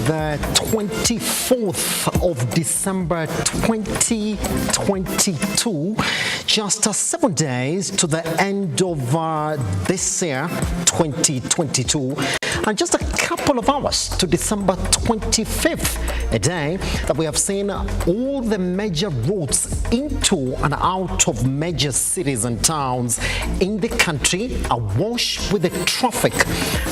the 24th of December 2022, just 7 days to the end of this year 2022, and just a couple of hours to December 25th, a day that we have seen all the major roads into and out of major cities and towns in the country awash with the traffic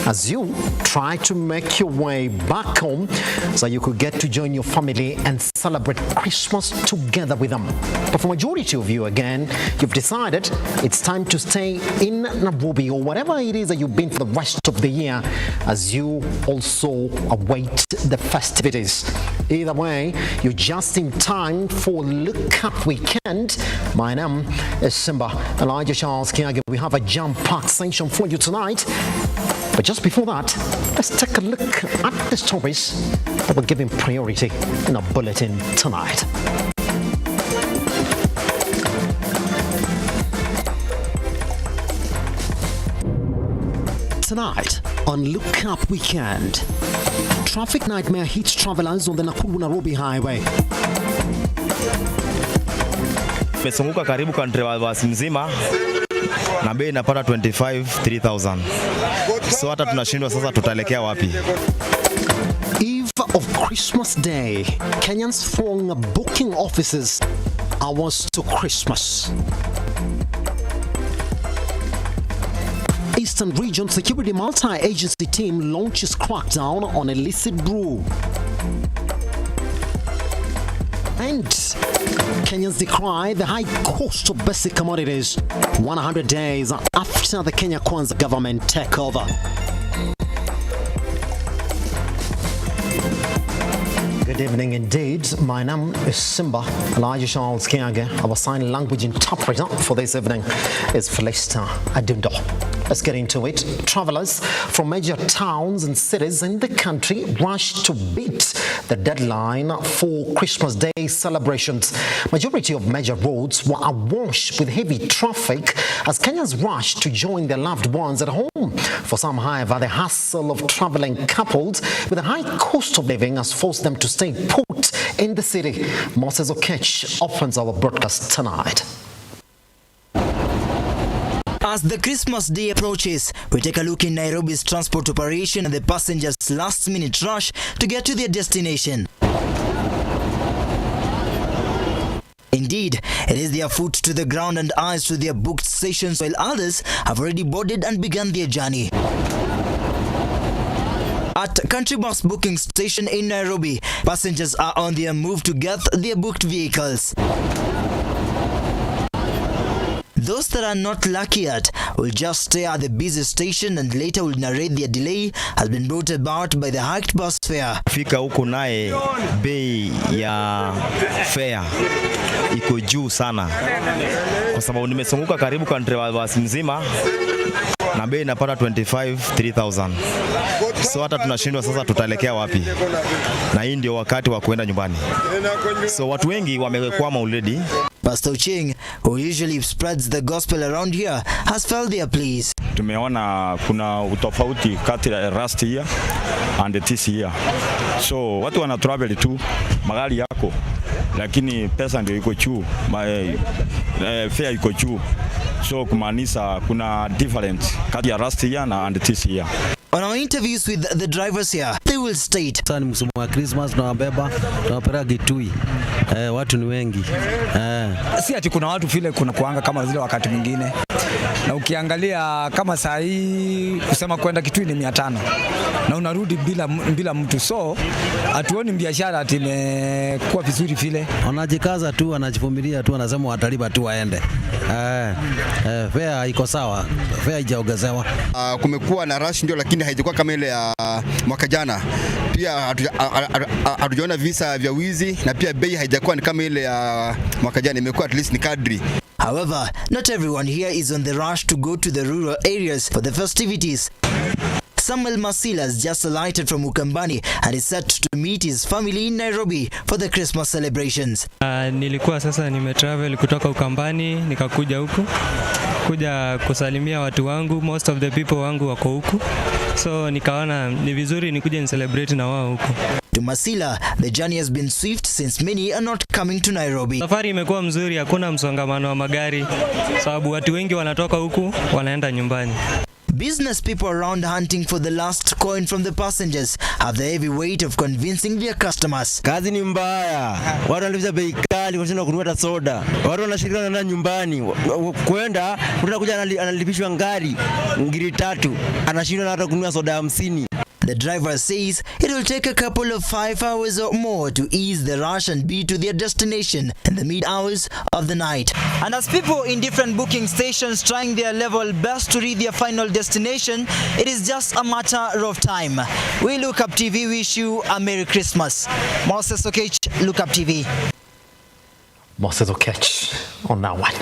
as you try to make your way back home so you could get to join your family and celebrate Christmas together with them. But for majority of you, again, you've decided it's time to stay in Nairobi or whatever it is that you've been for the rest of the year as you also await the festivities. Either way, you're just in time for Lookup Weekend. My name is Simba. Elijah Charles Kiage. We have a jam-packed session for you tonight. But just before that, let's take a look at the stories that we're giving priority in our bulletin tonight. Tonight on Lookup Weekend, traffic nightmare hits travelers on the Nakuru-Nairobi highway. Mesunguka karibu country wasi mzima na bei inapata 3,000. So hata tunashindwa sasa tutaelekea wapi? Eve of Christmas Day, Kenyans throng booking offices hours to Christmas. Eastern Region Security Multi-Agency Team launches crackdown on illicit brew. And Kenyans decry the high cost of basic commodities 100 days after the Kenya Kwanza government takeover. Good evening indeed. My name is Simba. Elijah Charles Kiage. Our sign language interpreter for this evening is Felista Adundo. Let's get into it. Travelers from major towns and cities in the country rush to beat the deadline for Christmas Day celebrations. Majority of major roads were awash with heavy traffic as Kenyans rushed to join their loved ones at home. For some, however, the hassle of traveling coupled with a high cost of living has forced them to stay put in the city. Moses Okech opens our broadcast tonight. As the Christmas day approaches, we take a look in Nairobi's transport operation and the passengers' last-minute rush to get to their destination. Indeed, it is their foot to the ground and eyes to their booked stations, while others have already boarded and begun their journey. At Country Bus Booking Station in Nairobi, passengers are on their move to get their booked vehicles. Those that are not lucky yet will just stay at the busy station and later will narrate their delay has been brought about by the hiked bus fare. Fika huko naye bei ya fare iko juu sana kwa sababu nimesunguka karibu country wasi mzima na bei inapata 3,000. So hata tunashindwa sasa tutaelekea wapi? Na hii ndio wakati wa kuenda nyumbani. So watu wengi wamekwama already. Pastor Ching, who usually spreads the gospel around here, has felt their pleas. Tumeona kuna utofauti kati ya last year and this year. So watu wana travel tu magari yako, lakini pesa ndio iko juu, fare iko juu. So kumaanisha kuna difference kati ya last year and this year. On our interviews with the drivers here, they will state. Sasa ni msimu wa Christmas, tunawabeba, tunawapeleka Gitui. Watu ni wengi. Si ati kuna watu vile kuna kuanga kama zile wakati mwingine. Na ukiangalia kama saa hii kusema kwenda Kitui ni 500 na unarudi bila mtu, so hatuoni biashara ati imekuwa vizuri vile. Wanajikaza tu, wanajivumilia tu, wanasema watalipa tu waende. Fare iko sawa, fare haijaongezewa. Kumekuwa na rush ndio, lakini haijakuwa kama ile ya mwaka jana. Pia hatujaona visa vya wizi na pia bei haijakuwa ni kama ile ya mwaka jana, imekuwa at least ni kadri. However, not everyone here is on the rush to go to the rural areas for the festivities. Samuel Masila has just alighted from Ukambani and is set to meet his family in Nairobi for the Christmas celebrations. Nilikuwa sasa nimetravel kutoka Ukambani nikakuja huku kuja kusalimia watu wangu, most of the people wangu wako huku, so nikaona ni vizuri nikuje ni celebrate na wao huku. to Masila, the journey has been swift since many are not coming to Nairobi. Safari imekuwa mzuri, hakuna msongamano wa magari sababu watu wengi wanatoka huku wanaenda nyumbani. Business people around hunting for the last coin from the passengers have the heavy weight of convincing their customers. Kazi ni mbaya. Watu wanalipisha bei kali wanashinda kununua soda. Watu wanashirikiana na nyumbani. Kwenda utakuja analipishwa ngiri 3. Anashindwa hata kununua soda 50. The driver says it will take a couple of 5 hours or more to ease the rush and be to their destination in the mid hours of the night. And as people in different booking stations trying their level best to reach their final destination, it is just a matter of time. We Lookuptv wish you a Merry Christmas. Moses Okech, Lookuptv. Moses Okech on that one.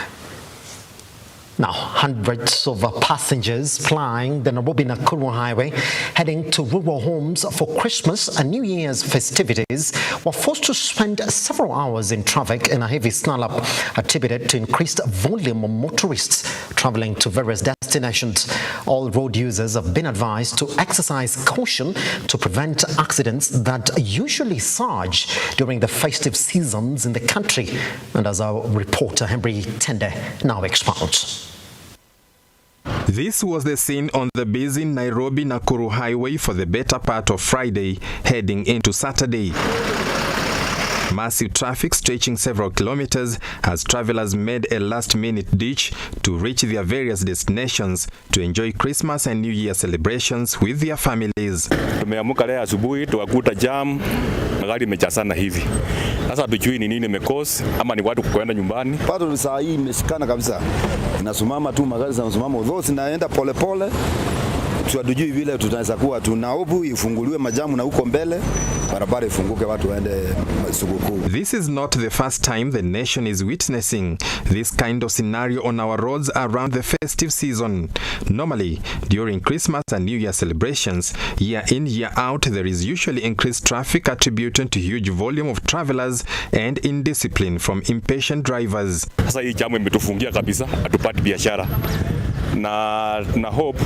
Now, hundreds of passengers plying the Nairobi-Nakuru highway heading to rural homes for Christmas and New Year's festivities were forced to spend several hours in traffic in a heavy snarl-up attributed to increased volume of motorists traveling to various destinations. All road users have been advised to exercise caution to prevent accidents that usually surge during the festive seasons in the country. And as our reporter Henry Tende now expounds. This was the scene on the busy Nairobi-Nakuru highway for the better part of Friday, heading into Saturday. Massive traffic stretching several kilometers as travelers made a last-minute ditch to reach their various destinations to enjoy Christmas and New Year celebrations with their families. Tumeamka leo asubuhi tukakuta jam, magari imejazana hivi. Sasa tujui ni nini imekosa ama ni watu kuenda nyumbani. Bado saa hii imeshikana kabisa. Inasimama tu magari zinasimama, udhosi naenda pole pole. Tuadujui vile tunaweza kuwa tunaobu ifunguliwe majamu na huko mbele barabara ifunguke watu waende sikukuu. This is not the first time the nation is witnessing this kind of scenario on our roads around the festive season. Normally, during Christmas and New Year celebrations, year in, year out, there is usually increased traffic attributed to huge volume of travelers and indiscipline from impatient drivers. Sasa hii jamu imetufungia kabisa, hatupati biashara. Na hope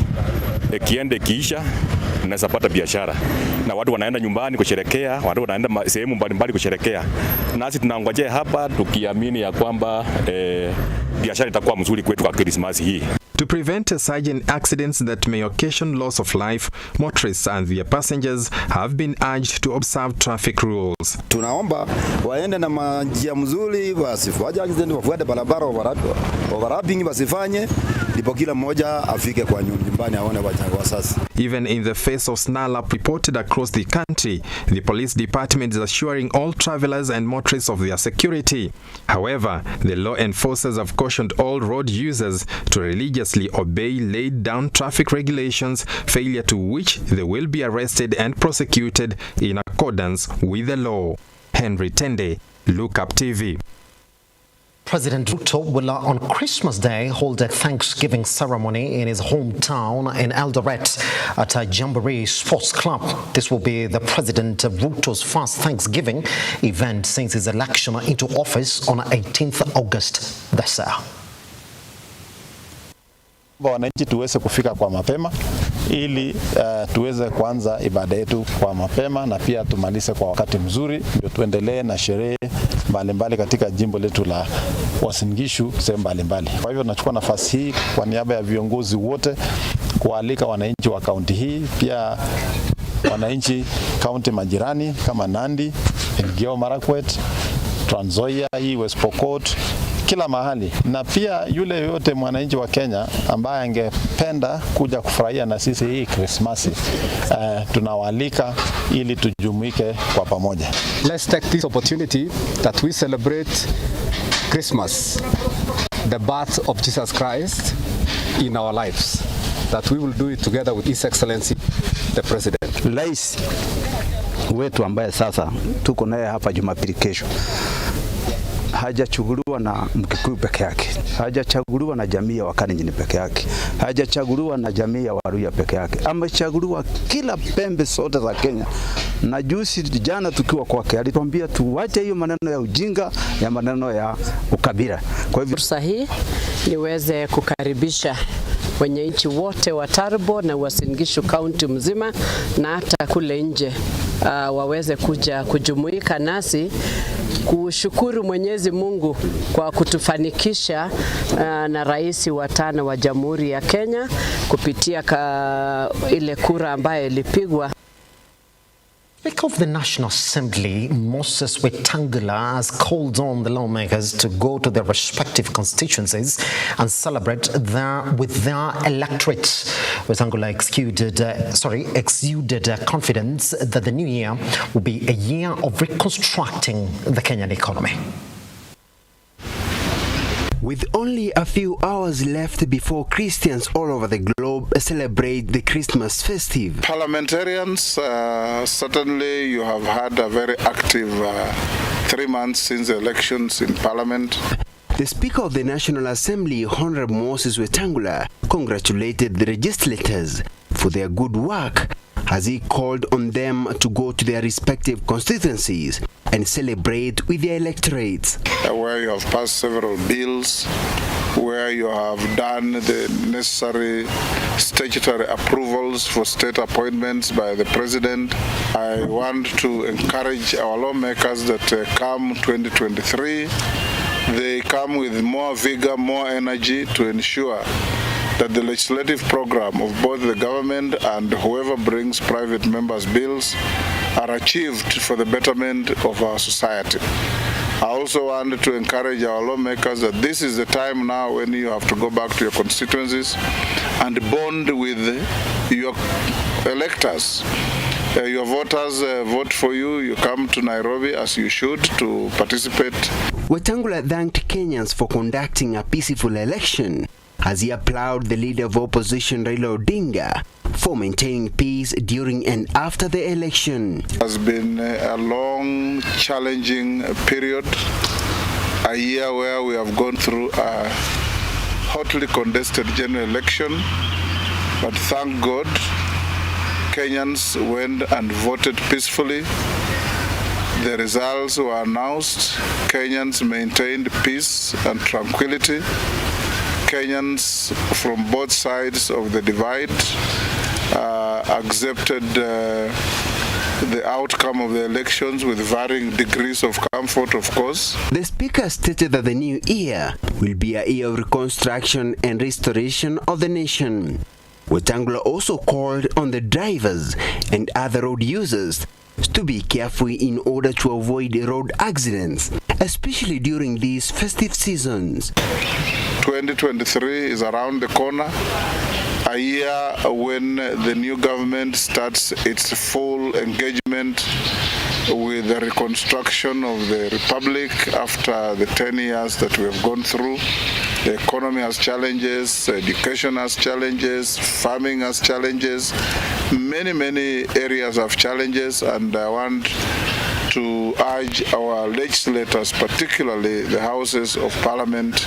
kiende kiisha tunaweza pata biashara. Na watu wanaenda nyumbani kusherekea, watu wanaenda sehemu mbalimbali kusherekea. Nasi tunangojea hapa tukiamini ya kwamba biashara itakuwa mzuri kwetu kwa Christmas hii. To prevent sudden accidents that may occasion loss of life, motorists and their passengers have been urged to observe traffic rules. Tunaomba waende na njia mzuri, wasifanye accident, wafuate barabara, overlapping wasifanye, ndipo kila mmoja afike kwa nyumbani aone wasasi. Even in the face of snarl-up reported across the country, the police department is assuring all travelers and motorists of their security. However, the law enforcers have cautioned all road users to religiously obey laid-down traffic regulations, failure to which they will be arrested and prosecuted in accordance with the law. Henry Tende, Lookuptv. President Ruto will on Christmas Day hold a Thanksgiving ceremony in his hometown in Eldoret at a Jamboree Sports Club. This will be the President Ruto's first Thanksgiving event since his election into office on 18th August this year. Wananchi tuweze kufika kwa mapema ili tuweze kuanza ibada yetu kwa mapema na pia tumalize kwa wakati mzuri ndio tuendelee na sherehe mbalimbali katika jimbo letu la Uasin Gishu sehemu mbalimbali. Kwa hivyo tunachukua nafasi hii kwa niaba ya viongozi wote kualika wananchi wa kaunti hii, pia wananchi kaunti majirani kama Nandi, Elgeyo Marakwet, Trans Nzoia, West Pokot, kila mahali, na pia yule yote mwananchi wa Kenya ambaye angependa kuja kufurahia na sisi hii Christmas, tunawaalika ili tujumuike kwa pamoja. Let's take this opportunity that we celebrate Christmas, the birth of Jesus Christ in our lives, that we will do it together with His Excellency the President. Rais wetu ambaye sasa tuko naye hapa Jumapili kesho hajachaguliwa na Mkikuyu peke yake, hajachaguliwa na jamii ya Wakalenjin peke yake, hajachaguliwa na jamii ya Waluhya peke yake, amechaguliwa kila pembe zote za Kenya. Na juzi jana tukiwa kwake alituambia tuache hiyo maneno ya ujinga, ya maneno ya ukabila. Kwa hivyo fursa hii niweze kukaribisha wananchi wote wa Tarbo na Uasin Gishu County mzima na hata kule nje waweze kuja kujumuika nasi kushukuru Mwenyezi Mungu kwa kutufanikisha na rais wa 5 wa Jamhuri ya Kenya kupitia ile kura ambayo ilipigwa. Speaker of the National Assembly, Moses Wetangula, has called on the lawmakers to go to their respective constituencies and celebrate with their electorates. Wetangula exuded confidence that the new year will be a year of reconstructing the Kenyan economy. With only a few hours left before Christians all over the globe celebrate the Christmas festive. Parliamentarians, certainly you have had a very active 3 months since the elections in Parliament. The Speaker of the National Assembly, Honorable Moses Wetangula, congratulated the legislators for their good work as he called on them to go to their respective constituencies and celebrate with their electorates. Where you have passed several bills, where you have done the necessary statutory approvals for state appointments by the President, I want to encourage our lawmakers that come 2023, they come with more vigor, more energy to ensure that the legislative program of both the government and whoever brings private members' bills are achieved for the betterment of our society. I also want to encourage our lawmakers that this is the time now when you have to go back to your constituencies and bond with your electors. Your voters vote for you. You come to Nairobi, as you should, to participate. Wetangula thanked Kenyans for conducting a peaceful election as he applauded the leader of opposition Raila Odinga for maintaining peace during and after the election. It has been a long, challenging period, a year where we have gone through a hotly contested general election, but thank God, Kenyans went and voted peacefully. The results were announced. Kenyans maintained peace and tranquility. Kenyans from both sides of the divide accepted the outcome of the elections with varying degrees of comfort, of course. The Speaker stated that the new year will be a year of reconstruction and restoration of the nation. Wetangula also called on the drivers and other road users to be careful in order to avoid road accidents, especially during these festive seasons. 2023 is around the corner, a year when the new government starts its full engagement with the reconstruction of the republic after the 10 years that we have gone through. The economy has challenges, education has challenges, farming has challenges, many areas have challenges, and I want to urge our legislators, particularly the houses of parliament,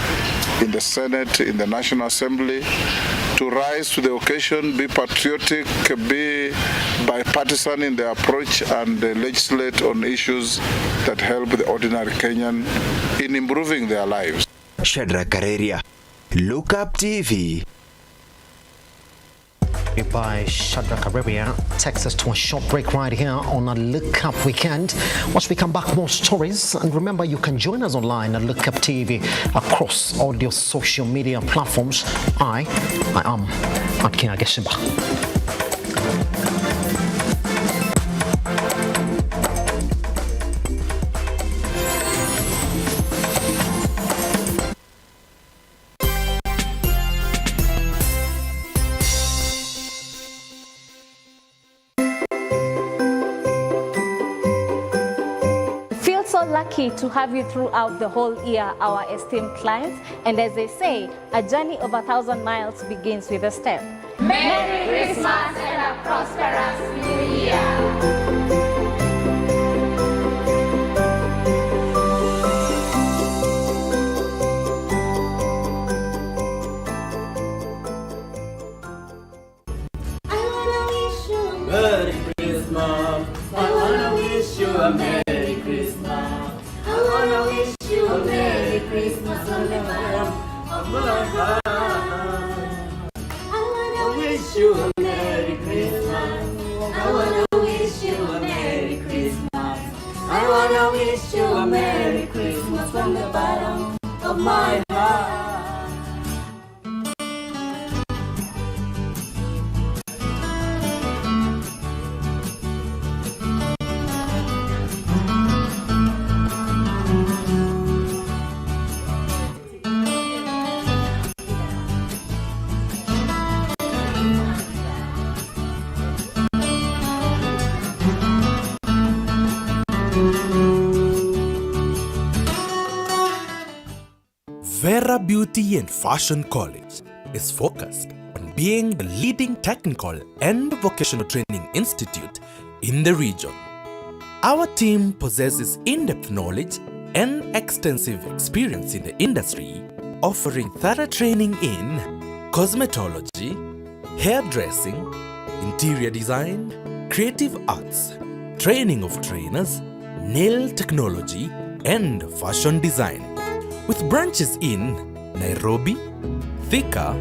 in the Senate, in the National Assembly, to rise to the occasion, be patriotic, be bipartisan in their approach, and legislate on issues that help the ordinary Kenyan in improving their lives. Shadrach Kareria, Lookuptv. By Shadrach Kareria takes us to a short break right here on a Look Up Weekend. Once we come back, more stories. And remember, you can join us online at Lookuptv across all your social media platforms. I am at Kiage Simba. Lucky to have you throughout the whole year, our esteemed clients. And as they say, a journey of 1,000 miles begins with a step. Merry Christmas and a prosperous New Year. Merry Christmas. I wanna wish you a Merry Christmas. I wanna wish you a Merry Christmas from the bottom of my heart. I wanna wish you a Merry Christmas. I wanna wish you a Merry from the bottom of my heart. Vera Beauty and Fashion College is focused on being the leading technical and vocational training institute in the region. Our team possesses in-depth knowledge and extensive experience in the industry, offering thorough training in cosmetology, hairdressing, interior design, creative arts, training of trainers, nail technology, and fashion design. With branches in Nairobi, Thika,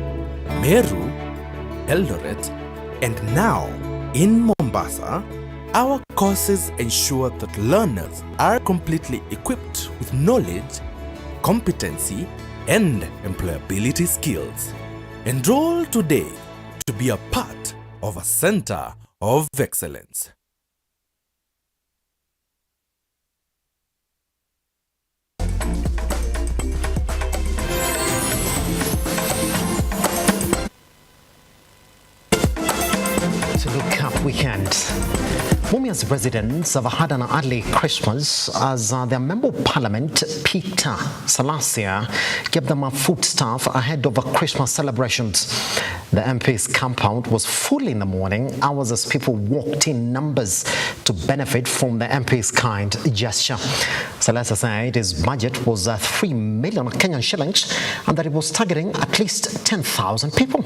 Meru, Eldoret, and now in Mombasa, our courses ensure that learners are completely equipped with knowledge, competency, and employability skills. Enroll today to be a part of a center of excellence. To look up weekend. Mumia's residents have had an early Christmas as their Member of Parliament, Peter Salasia, gave them a foodstuff ahead of Christmas celebrations. The MP's compound was full in the morning hours as people walked in numbers to benefit from the MP's kind gesture. Salasia said his budget was 3 million Kenyan shillings and that it was targeting at least 10,000 people.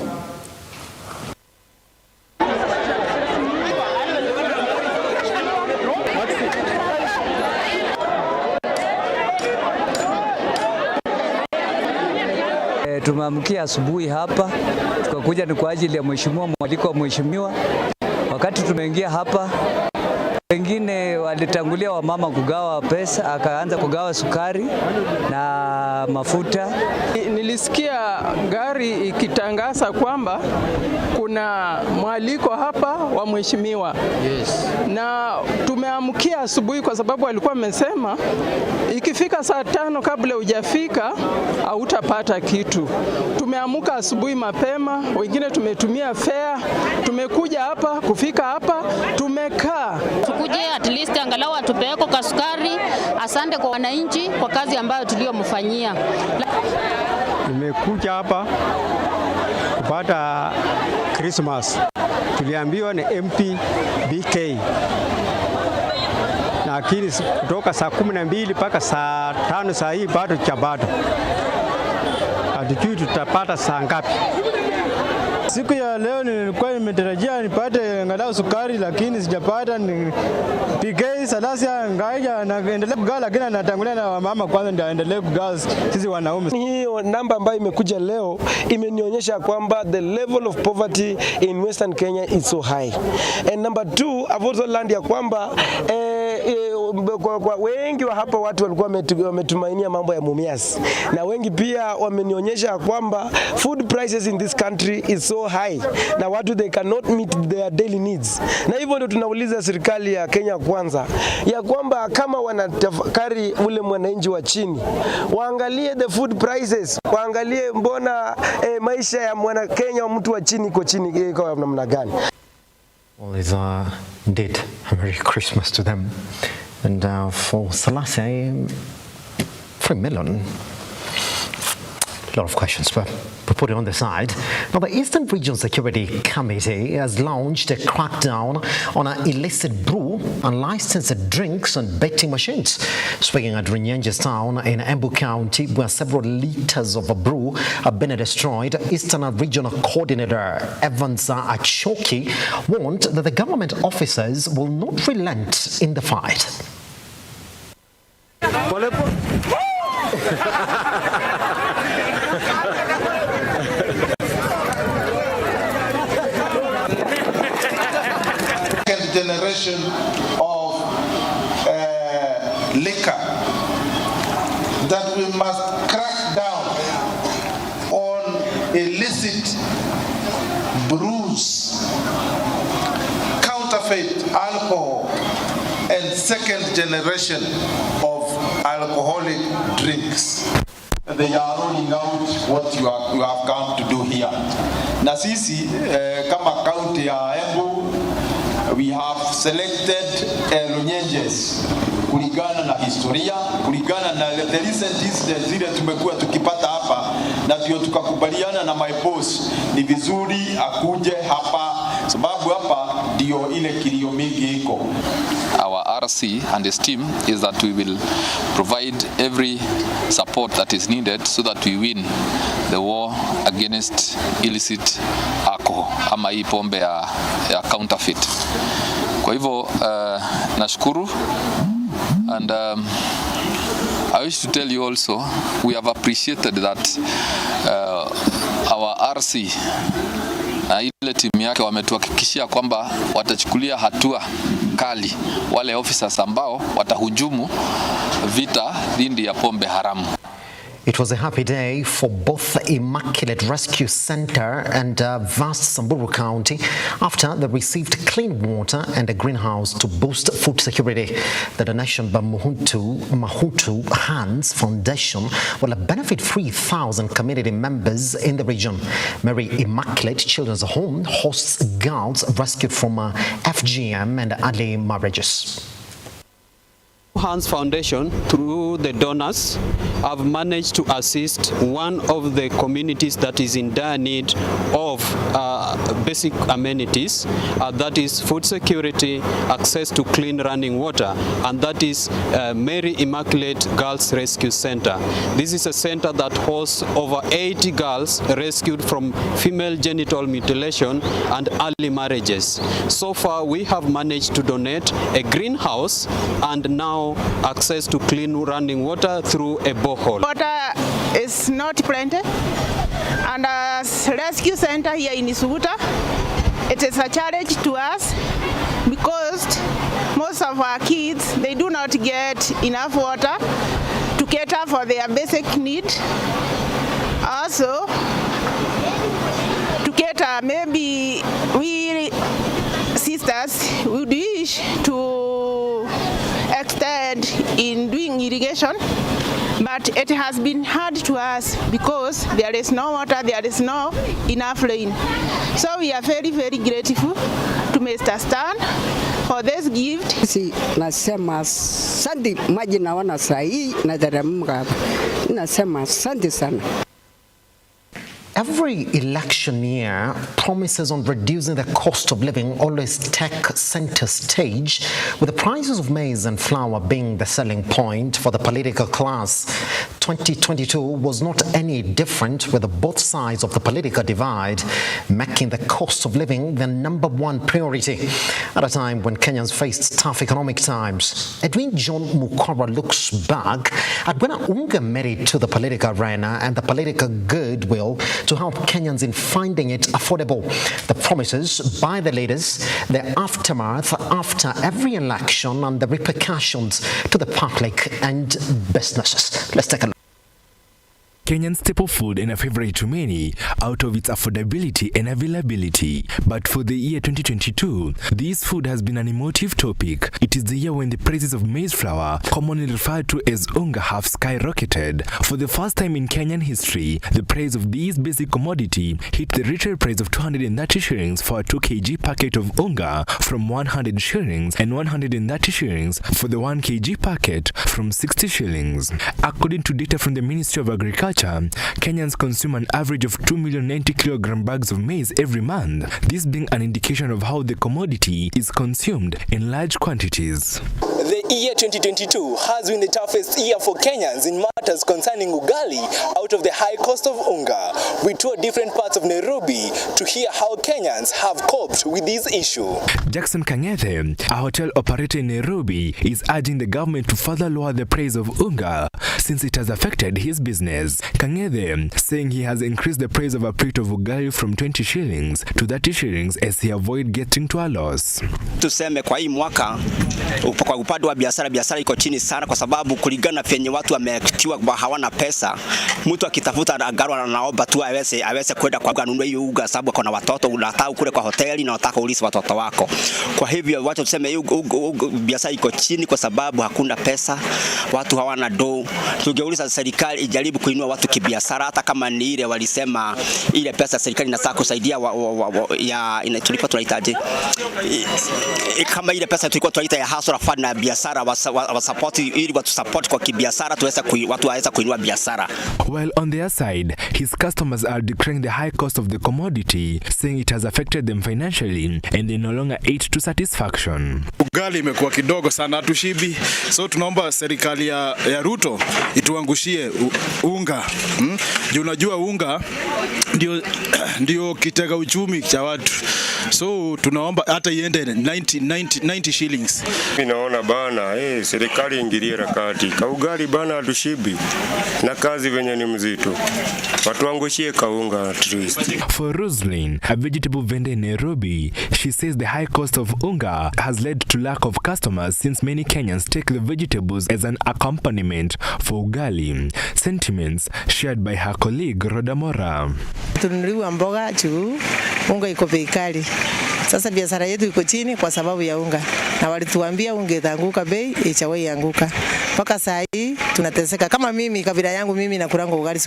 Tumeamkia asubuhi hapa tukakuja ni kwa ajili ya mheshimiwa, mwaliko wa mheshimiwa. Wakati tumeingia hapa, wengine walitangulia wamama kugawa pesa, akaanza kugawa sukari na mafuta. Nilisikia gari ikitangaza kwamba kuna mwaliko hapa wa mheshimiwa. Yes. Na tumeamkia asubuhi kwa sababu alikuwa amesema ikifika saa 5 kabla hujafika hautapata kitu. Tumeamuka asubuhi mapema, wengine tumetumia fare, tumekuja hapa, kufika hapa tumekaa. Tukuje at least angalau atupeleko kasukari. Asante kwa wananchi kwa kazi ambayo tuliyomfanyia. Nimekuja hapa kupata Christmas. Tuliambiwa ni MP BK. Lakini kutoka saa 12 mpaka saa 5 saa hii bado chapata. Hatujui tutapata saa ngapi. Siku ya leo nilikuwa nimetarajia nipate angalau sukari lakini sijapata. PK Salasia ngaja naendelea kugawa lakini anatangulia na mama kwanza ndio aendelee kugawa sisi wanaume. Hiyo namba ambayo imekuja leo imenionyesha kwamba the level of poverty in Western Kenya is so high. And number 2, I've also learned ya kwamba kwa wengi wa hapa watu walikuwa wametumainia mambo ya Mumias, na wengi pia wamenionyesha kwamba food prices in this country is so high na watu they cannot meet their daily needs. Na hivyo ndio tunauliza serikali ya Kenya kwanza ya kwamba kama wanatafakari ule mwananchi wa chini, waangalie the food prices, waangalie mbona maisha ya mwana Kenya wa mtu wa chini iko chini kwa namna gani. Well, it's indeed a Merry Christmas to them. And for Salasia, 3 million. A lot of questions, but we'll put it on the side. Now, the Eastern Region Security Committee has launched a crackdown on illicit brew, unlicensed drinks and betting machines. Speaking at Rinyenjes Town in Embu County, where several liters of brew have been destroyed, Eastern Regional Coordinator Evans Achoki warned that the government officers will not relent in the fight. Generation of liquor that we must crack down on illicit brews, counterfeit alcohol, and second generation of alcoholic drinks. They are rolling out what you have come to do here. Na sisi kama county ya Embu, we have selected Runyenjes kulingana na historia, kulingana na the recent incidents zile tumekuwa tukipata hapa, na ndio tukakubaliana na my boss ni vizuri akuje hapa sababu hapa ndio ile kilio mingi iko. Our RC and his team is that we will provide every support that is needed so that we win the war against illicit alcohol ama hii pombe ya counterfeit. Kwa hivyo nashukuru, and I wish to tell you also we have appreciated that our RC na ile timu yake wametuhakikishia kwamba watachukulia hatua kali wale officers ambao watahujumu vita dhidi ya pombe haramu. It was a happy day for both the Immaculate Rescue Center and vast Samburu County after they received clean water and a greenhouse to boost food security. The donation by Mahutu Hands Foundation will benefit 3,000 community members in the region. Mary Immaculate Children's Home hosts girls rescued from FGM and early marriages. Hands Foundation, through the donors, have managed to assist one of the communities that is in dire need of basic amenities, that is food security, access to clean running water, and that is Mary Immaculate Girls Rescue Center. This is a center that hosts over 80 girls rescued from female genital mutilation and early marriages. So far, we have managed to donate a greenhouse and now access to clean running water through a borehole. Water is not plenty, and as rescue center here in Isuguta, it is a challenge to us because most of our kids, they do not get enough water to cater for their basic need. Also, to cater, maybe we sisters would wish to extend in doing irrigation, but it has been hard to us because there is no water, there is no enough rain. So we are very, very grateful to Mr. Stan for this gift. Nasema asante, maji naona saa hii nateremka hapa. Nasema asante sana. Every election year, promises on reducing the cost of living always take center stage, with the prices of maize and flour being the selling point for the political class. 2022 was not any different, with both sides of the political divide making the cost of living the #1 priority at a time when Kenyans faced tough economic times. Edwin John Mukwara looks back at when Unga made it to the political arena and the political goodwill to help Kenyans in finding it affordable. The promises by the leaders, the aftermath after every election, and the repercussions to the public and businesses. Let's take a look. Kenyan staple food and a favorite to many out of its affordability and availability. But for the year 2022, this food has been an emotive topic. It is the year when the prices of maize flour, commonly referred to as unga, have skyrocketed. For the first time in Kenyan history, the price of this basic commodity hit the retail price of 230 shillings for a 2 kg packet of unga from 100 shillings and 130 shillings for the 1 kg packet from 60 shillings. According to data from the Ministry of Agriculture, Kenyans consume an average of 2,090 kilogram bags of maize every month, this being an indication of how the commodity is consumed in large quantities. The year 2022 has been the toughest year for Kenyans in matters concerning ugali out of the high cost of unga. We toured different parts of Nairobi to hear how Kenyans have coped with this issue. Jackson Kangethe, a hotel operator in Nairobi, is urging the government to further lower the price of unga since it has affected his business. Kangethe saying he has increased the price of a plate of ugali from 20 shillings to 30 shillings as he avoid getting to a loss. Tuseme kwa hii mwaka kwa upande wa biashara iko chini sana, kwa sababu kulingana vyenye watu wametiwa hawana pesa. Mtu akitafuta agaro anaomba tu aweze kwenda kwa kununua hiyo unga, sababu kuna watoto unataka kule kwa hoteli na unataka ulisi watoto wako. Kwa hivyo wacha tuseme hiyo biashara iko chini kwa sababu hakuna pesa, watu hawana do. Tungeuliza serikali ijaribu kuinua watu kibiashara, hata kama ni ile walisema ile pesa serikali inataka kusaidia tulikuwa tunahitaji kama ile pesa tulikuwa tunaita ya hustle fund na biashara wa support, ili watu support kwa kibiashara watu waweza kuinua biashara. While on their side, his customers are decrying the high cost of the commodity, saying it has affected them financially and they no longer eat to satisfaction. Ugali imekuwa kidogo sana, hatushibi. So tunaomba serikali ya Ruto ituangushie unga. Juu unajua unga ndio kitega uchumi cha watu. So tunaomba hata iende 90 shillings. Naona bana, serikali ingilie kati. Kaugali bana hatushibi. Na kazi venye ni mzito. Watuangushie kaunga at least. For Roslyn, a vegetable vendor in Nairobi, she says the high cost of unga has led to lack of customers since many Kenyans take the vegetables as an accompaniment for ugali. Sentiments shared by her colleague Rodamora. Tununuliwa mboga juu unga iko bei kali. Sasa biashara yetu iko chini kwa sababu ya unga. Na walituambia unga itaanguka bei, ichawahi anguka. Mpaka saa hii tunateseka. Kama mimi kabila yangu mimi nakulanga ugali,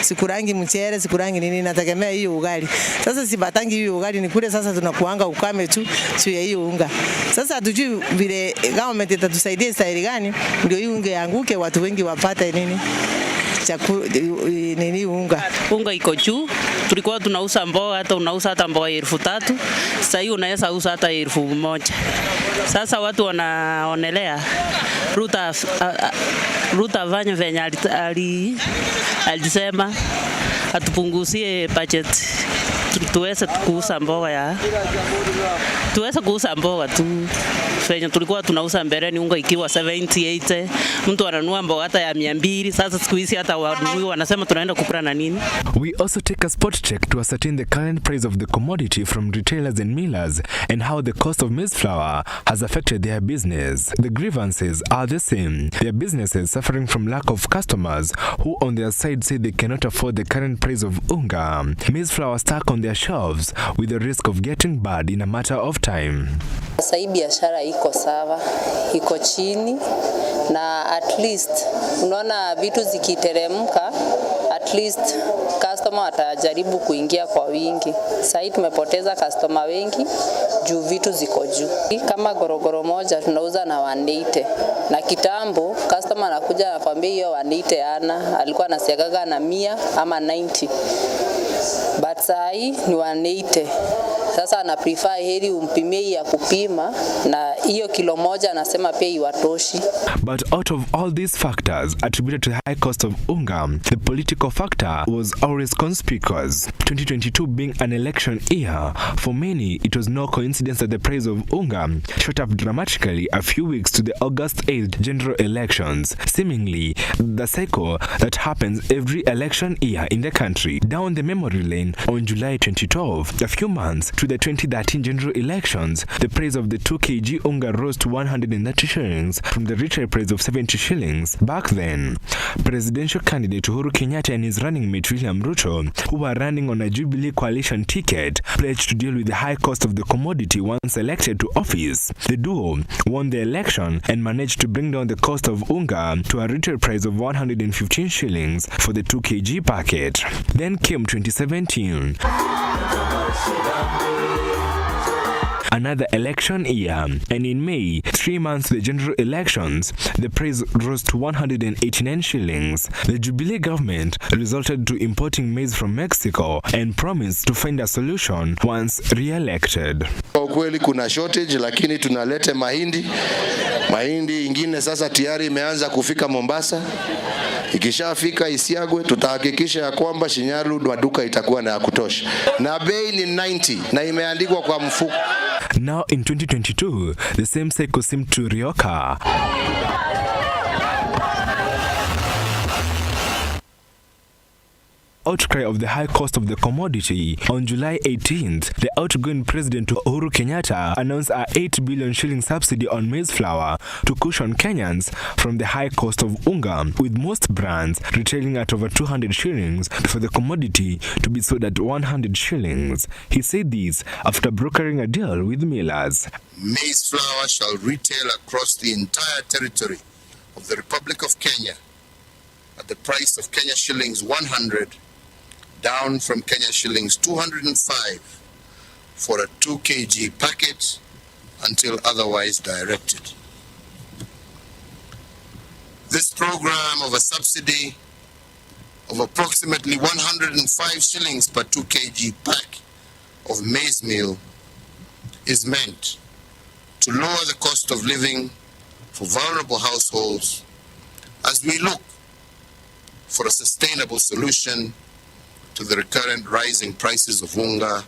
sikurangi mchele, sikurangi nini, nategemea hiyo ugali. Sasa sibatangi hiyo ugali ni kule, sasa tunakuanga ukame tu juu ya hiyo unga. Sasa hatujui vile government itatusaidia staili gani ndio hiyo unga yanguke, watu wengi wapate nini? Unga iko juu. Tulikuwa tunauza mboga, hata unauza hata mboga 3,000. Sasa hiyo unaweza uza hata 1,000. Sasa watu wanaonelea Ruta vanya venye alisema atupunguzie budget tuweze kuuza mboga tu. Venye tulikuwa tunauza mbeleni unga ikiwa 70-80, mtu ananunua mboga hata ya 200. Sasa siku hizi hata wanunui wanasema tunaenda kupra na nini. We also take a spot check to ascertain the current price of the commodity from retailers and millers and how the cost of maize flour has affected their business. The grievances are the same. Their businesses suffering from lack of customers who on their side say they cannot afford the current price of unga. Maize flour stuck on their shelves with the risk of getting bad in a matter of time. Sasa hii biashara iko sawa, iko chini na at least unaona vitu zikiteremka, at least customer atajaribu kuingia kwa wingi. Sasa hii tumepoteza customer wengi juu vitu ziko juu. Kama gorogoro moja tunauza na 180 na kitambo customer anakuja anakuambia hiyo 180 alikuwa anasiagaga na 100 ama 90. But sasa hii ni 180. Sasa ana prefer heri umpimie ya kupima na hiyo kilo moja anasema pia iwatoshi. But out of all these factors attributed to the high cost of unga, the political factor was always conspicuous. 2022 being an election year, for many it was no coincidence that the price of unga shot up dramatically a few weeks to the August 8th general elections, seemingly the cycle that happens every election year in the country. Down the memory lane on July 2012, a few months to the 2013 general elections, the price of the 2 kg unga rose to 130 shillings from the retail price of 70 shillings. Back then, presidential candidate Uhuru Kenyatta and his running mate William Ruto, who were running on a Jubilee coalition ticket, pledged to deal with the high cost of the commodity once elected to office. The duo won the election and managed to bring down the cost of unga to a retail price of 115 shillings for the 2 kg packet. Then came 2017. Another election year, and in May, 3 months to the general elections, the price rose to 189 shillings. The Jubilee government resorted to importing maize from Mexico and promised to find a solution once re-elected. Kwa kweli kuna shortage, lakini tunalete mahindi ingine sasa tayari imeanza kufika Mombasa. Ikishafika isiagwe, tutahakikisha ya kwamba Shinyalu maduka itakuwa na ya kutosha. Na bei ni 90 na imeandikwa kwa mfuko. Now in 2022, the same cycle seemed to reoccur. outcry of the high cost of the commodity, on July 18th, the outgoing President Uhuru Kenyatta announced a 8 billion shilling subsidy on maize flour to cushion Kenyans from the high cost of unga, with most brands retailing at over 200 shillings for the commodity to be sold at 100 shillings. He said this after brokering a deal with millers. Maize flour shall retail across the entire territory of the Republic of Kenya at the price of Kenya shillings 100, down from Kenya shillings 205 for a 2 kg packet until otherwise directed. This program of a subsidy of approximately 105 shillings per 2 kg pack of maize meal is meant to lower the cost of living for vulnerable households as we look for a sustainable solution to the recurrent rising prices of unga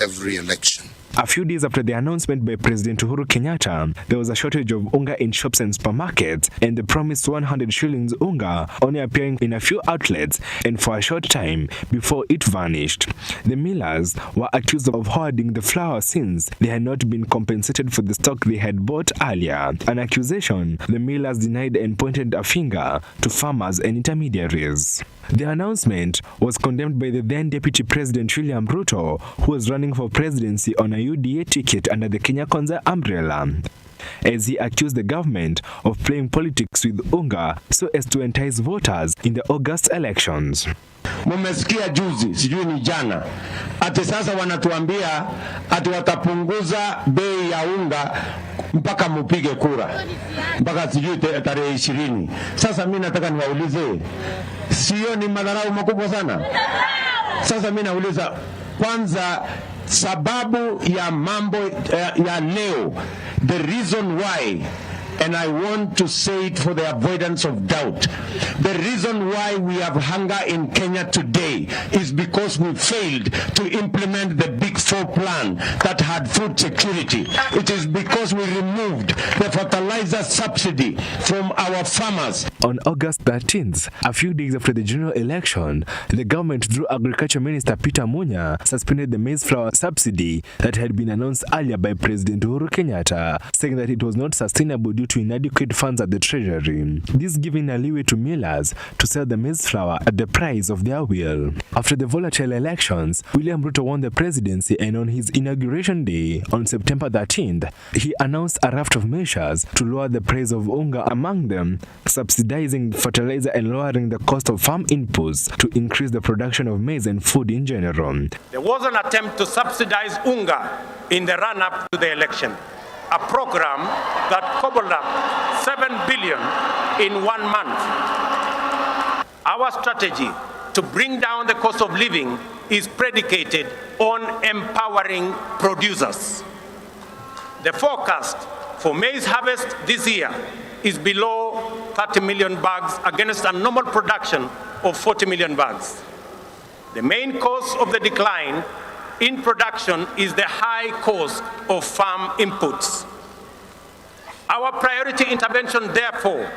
every election. A few days after the announcement by President Uhuru Kenyatta, there was a shortage of unga in shops and supermarkets, and the promised 100 shillings unga only appearing in a few outlets and for a short time before it vanished. The millers were accused of hoarding the flour since they had not been compensated for the stock they had bought earlier, an accusation the millers denied and pointed a finger to farmers and intermediaries. The announcement was condemned by the then Deputy President William Ruto, who was running for presidency on a UDA ticket under the Kenya Kwanza umbrella, as he accused the government of playing politics with unga so as to entice voters in the August elections. Mumesikia juzi, sijui ni jana, ati sasa wanatuambia ati watapunguza bei ya unga mpaka mupige kura, mpaka sijui tarehe 20. Sasa mimi nataka niwaulize, sio ni madharau makubwa sana? Sasa mimi nauliza, kwanza sababu ya mambo ya leo, the reason why, and I want to say it for the avoidance of doubt, the reason why we have hunger in Kenya today is because we failed to implement the Big Four plan that had food security. It is because we removed the fertilizer subsidy from our farmers. On August 13th, a few days after the general election, the government, through Agriculture Minister Peter Munya, suspended the maize flour subsidy that had been announced earlier by President Uhuru Kenyatta, saying that it was not sustainable due to inadequate funds at the treasury. This giving a leeway to millers to sell the maize flour at the price of their will. After the volatile elections, William Ruto won the presidency, and on his inauguration day, on September 13th, he announced a raft of measures to lower the price of unga, among them subsidizing fertilizer and lowering the cost of farm inputs to increase the production of maize and food in general. There was an attempt to subsidize unga in the run-up to the election, a program that cobbled up 7 billion in 1 month. Our strategy to bring down the cost of living is predicated on empowering producers. The forecast for maize harvest this year is below 30 million bags against a normal production of 40 million bags. The main cause of the decline in production is the high cost of farm inputs. Our priority intervention, therefore,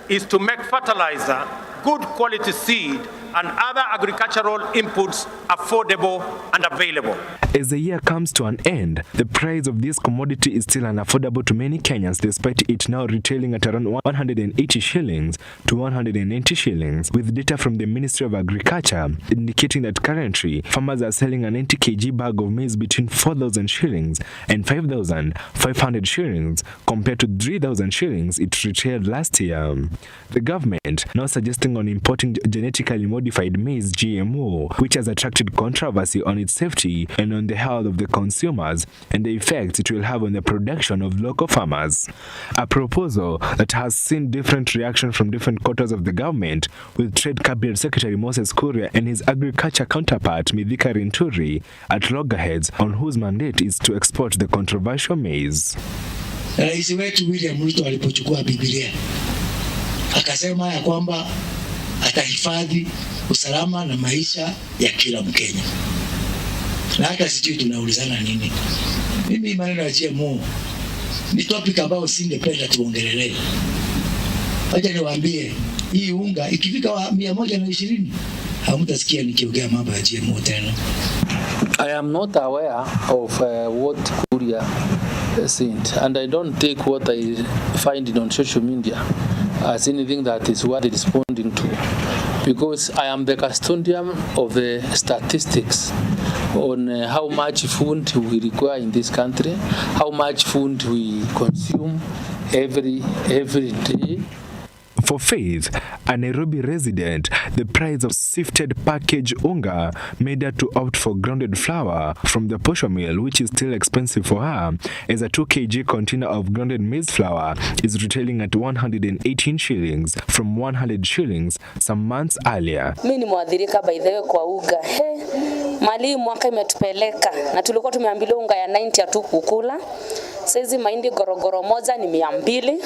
is to make fertilizer, good quality seed, and other agricultural inputs affordable and available. As the year comes to an end, the price of this commodity is still unaffordable to many Kenyans, despite it now retailing at around 180 shillings to 190 shillings, with data from the Ministry of Agriculture indicating that currently farmers are selling a 90 kg bag of maize between 4,000 shillings and 5,500 shillings, compared to 3,000 shillings it retailed last year. The government now suggesting on importing genetically modified maize GMO, which has attracted controversy on its safety and on the health of the consumers and the effects it will have on the production of local farmers. A proposal that has seen different reaction from different quarters of the government, with Trade Cabinet Secretary Moses Kuria and his agriculture counterpart Mithika Rinturi at loggerheads on whose mandate is to export the controversial maize. Rais wetu William Ruto alipochukua Biblia akasema ya kwamba atahifadhi usalama na maisha ya kila Mkenya. Na hata sijui tunaulizana nini. Mimi maneno ya GMO ni topic ambayo singependa tuongelelee. Wacha niwaambie hii unga ikifika 120 hamtasikia nikiongea mambo ya GMO tena. I am not aware of what Kuria said, and I don't take what I find on social media as anything that is worth responding to, because I am the custodian of the statistics on how much food we require in this country, how much food we consume every day. For Faith, a Nairobi resident, the price of sifted packaged unga made her to opt for grounded flour from the posho mill, which is still expensive for her, as a 2 kg container of grounded maize flour is retailing at 118 shillings from 100 shillings some months earlier. Mimi ni mwadhirika by the way kwa unga. Mali mwaka imetupeleka na tulikuwa tumeambiwa unga ya 90 ya tu kukula. Saizi mahindi gorogoro moja ni 200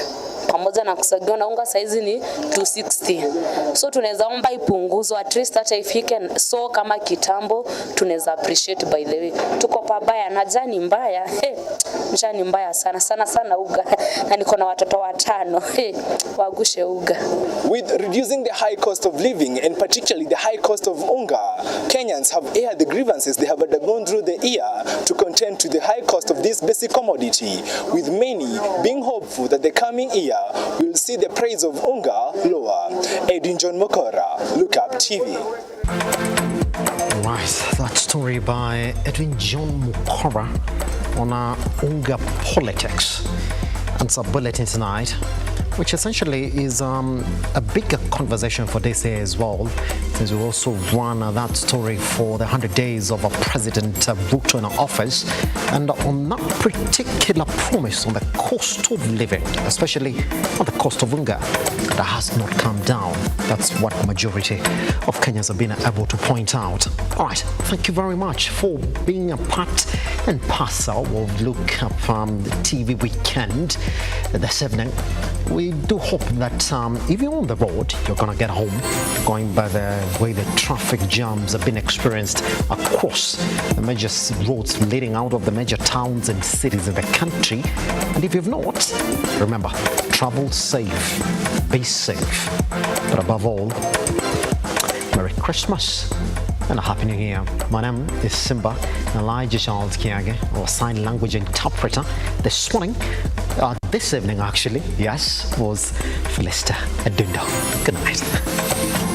pamoja na kusagiwa na unga saizi ni 260. So tunaweza omba ipunguzwe at least hata ifike so kama kitambo, tunaweza appreciate by the way. Tuko pabaya na jani mbaya. Njaa ni mbaya sana uga. Na niko na watoto 5. Wagushe uga. With reducing the high cost of living and particularly the high cost of unga, Kenyans have aired the grievances they have undergone through the year to contend to the high cost of this basic commodity, with many being hopeful that the coming year will see the price of unga lower. Edwin John Mokora, Lookuptv. Right, that story by Edwin John Mokora on our unga politics. And it's a bulletin tonight, which essentially is a bigger conversation for this year as well, since we also run that story for the 100 days of President Ruto in office, and on that particular promise on the cost of living, especially on the cost of unga, that has not come down. That's what the majority of Kenyans have been able to point out. All right, thank you very much for being a part and parcel of Look Up TV Weekend this evening. We do hope that if you're on the road, you're going to get home, going by the way the traffic jams have been experienced across the major roads leading out of the major towns and cities in the country. And if you've not, remember, travel safe, be safe. But above all, Merry Christmas and a Happy New Year. My name is Simba, Elijah Charles Kiage, our sign language interpreter. This morning, this evening actually, yes, was Felista Adundo. Good night.